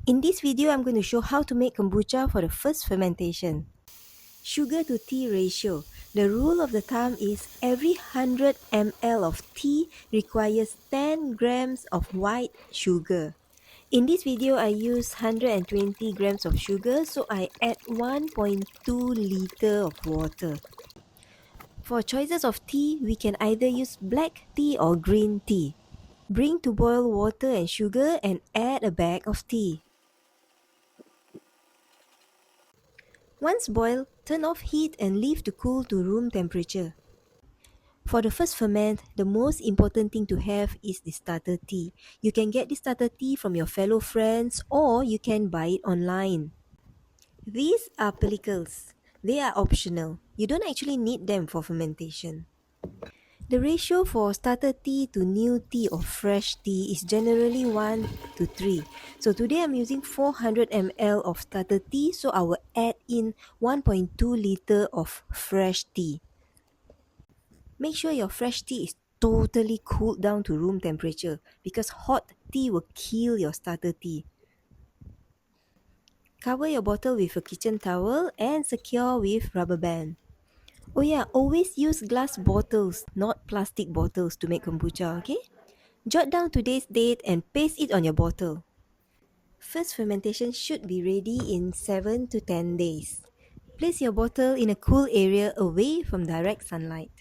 In this video, I'm going to show how to make kombucha for the first fermentation. Sugar to tea ratio. The rule of the thumb is every 100 ml of tea requires 10 grams of white sugar. In this video, I use 120 grams of sugar, so I add 1.2 liter of water. For choices of tea, we can either use black tea or green tea. Bring to boil water and sugar and add a bag of tea. Once boiled, turn off heat and leave to cool to room temperature. For the first ferment, the most important thing to have is the starter tea. You can get this starter tea from your fellow friends or you can buy it online. These are pellicles. They are optional. You don't actually need them for fermentation. The ratio for starter tea to new tea or fresh tea is generally 1 to 3. So today I'm using 400 ml of starter tea, so I will add in 1.2 liter of fresh tea. Make sure your fresh tea is totally cooled down to room temperature because hot tea will kill your starter tea. Cover your bottle with a kitchen towel and secure with rubber band. Oh yeah, always use glass bottles, not plastic bottles to make kombucha, okay? Jot down today's date and paste it on your bottle. First fermentation should be ready in 7 to 10 days. Place your bottle in a cool area away from direct sunlight.